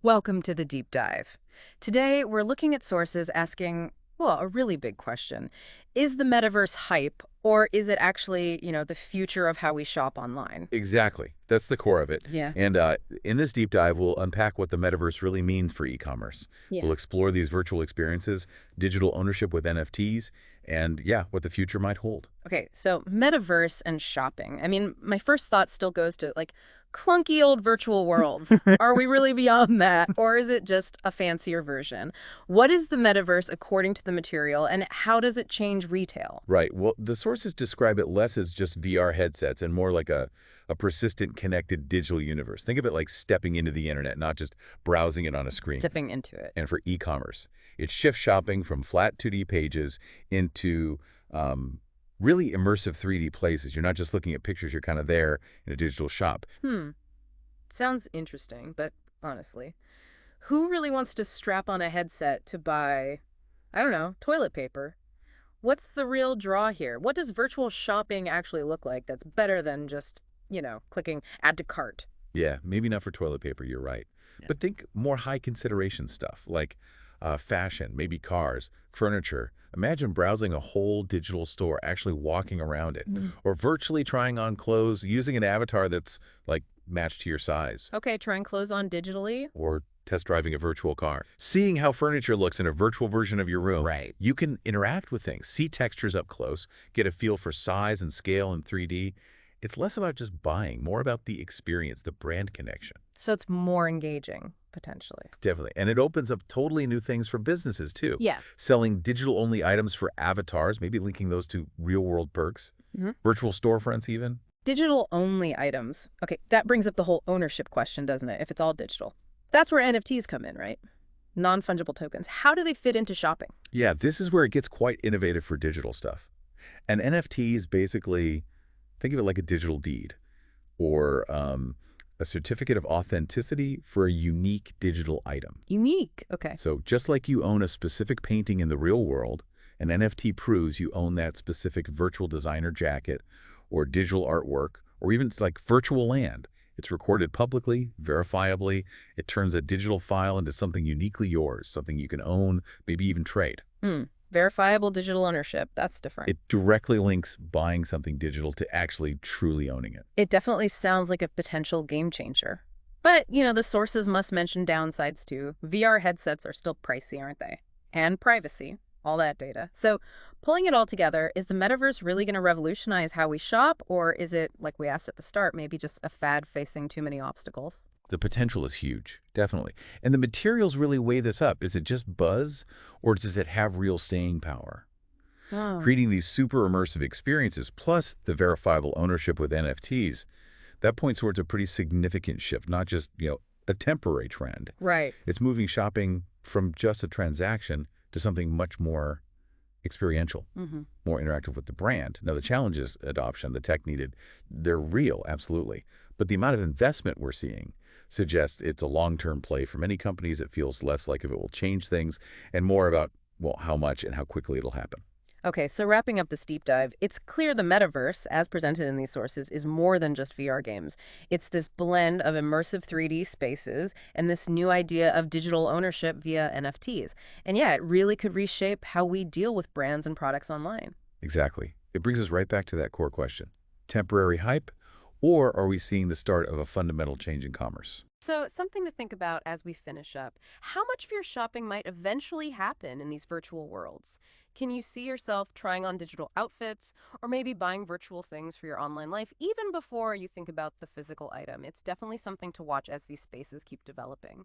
Welcome to the deep dive. Today, we're looking at sources asking, well, a really big question. Is the metaverse hype, or is it actually, the future of how we shop online? Exactly. That's the core of it. Yeah. And in this deep dive, we'll unpack what the metaverse really means for e-commerce. Yeah. We'll explore these virtual experiences, digital ownership with NFTs, and yeah, what the future might hold. Okay, so metaverse and shopping. I mean, my first thought still goes to clunky old virtual worlds. Are we really beyond that? Or is it just a fancier version? What is the metaverse according to the material, and how does it change retail? Right. Well, the sources describe it less as just VR headsets and more like a persistent connected digital universe. Think of it like stepping into the internet, not just browsing it on a screen. Dipping into it. And for e-commerce, it shifts shopping from flat 2D pages into really immersive 3D places. You're not just looking at pictures, you're kind of there in a digital shop. Hmm. Sounds interesting, but honestly, who really wants to strap on a headset to buy, I don't know, toilet paper? What's the real draw here? What does virtual shopping actually look like that's better than just, clicking add to cart? Yeah, maybe not for toilet paper, you're right. Yeah. But think more high consideration stuff like fashion, maybe cars, furniture. Imagine browsing a whole digital store, actually walking around it, Mm. or virtually trying on clothes using an avatar that's like matched to your size, Okay, trying clothes on digitally? or test driving a virtual car. Seeing how furniture looks in a virtual version of your room, Right. you can interact with things, see textures up close, get a feel for size and scale in 3D. It's less about just buying, more about the experience, the brand connection. So it's more engaging, potentially. Definitely. And it opens up totally new things for businesses too. Yeah. Selling digital-only items for avatars, maybe linking those to real-world perks, Hmm. virtual storefronts even. Digital only items. Okay, that brings up the whole ownership question, doesn't it? If it's all digital. That's where NFTs come in, right? Non-fungible tokens. How do they fit into shopping? Yeah, this is where it gets quite innovative for digital stuff. An NFT is basically, think of it like a digital deed or a certificate of authenticity for a unique digital item. Unique. Okay. So just like you own a specific painting in the real world, an NFT proves you own that specific virtual designer jacket or digital artwork or even like virtual land. It's recorded publicly, verifiably. It turns a digital file into something uniquely yours, something you can own, maybe even trade. Hmm. Verifiable digital ownership. That's different. It directly links buying something digital to actually truly owning it. It definitely sounds like a potential game changer. But, the sources must mention downsides too. VR headsets are still pricey, aren't they? And privacy, all that data. So, pulling it all together, is the metaverse really going to revolutionize how we shop, or is it, like we asked at the start, maybe just a fad facing too many obstacles? The potential is huge, definitely. And the materials really weigh this up. Is it just buzz or does it have real staying power? Oh. Creating these super immersive experiences plus the verifiable ownership with NFTs, that points towards a pretty significant shift, not just, a temporary trend. Right. It's moving shopping from just a transaction to something much more experiential, Mm-hmm. more interactive with the brand. Now, the challenge is adoption, the tech needed, they're real, absolutely. But the amount of investment we're seeing suggests it's a long-term play for many companies. It feels less like if it will change things and more about, well, how much and how quickly it'll happen. Okay, so wrapping up this deep dive, it's clear the metaverse, as presented in these sources, is more than just VR games. It's this blend of immersive 3D spaces and this new idea of digital ownership via NFTs. And yeah, it really could reshape how we deal with brands and products online. Exactly. It brings us right back to that core question. Temporary hype, or are we seeing the start of a fundamental change in commerce? So, something to think about as we finish up. How much of your shopping might eventually happen in these virtual worlds? Can you see yourself trying on digital outfits or maybe buying virtual things for your online life even before you think about the physical item? It's definitely something to watch as these spaces keep developing.